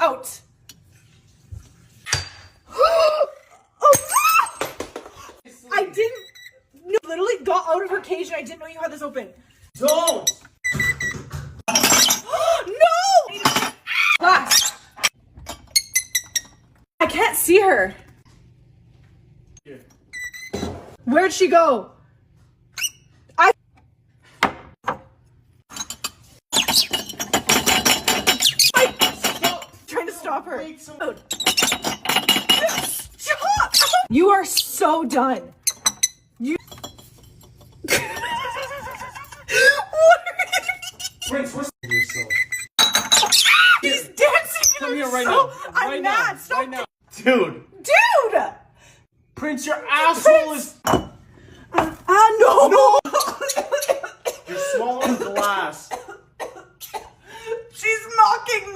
Out. I didn't. No, literally got out of her cage and I didn't know you had this open. Don't! No! Glass. I can't see her. Here. Where'd she go? I'm trying to stop her. Stop! You are so done. You. What are you? Prince, where's yourself? He's dancing. Come here right so, now. I'm Right mad. now. Stop. Right now. Dude! Dude! Prince, your asshole is... No! No! You're swallowing glass. She's mocking me.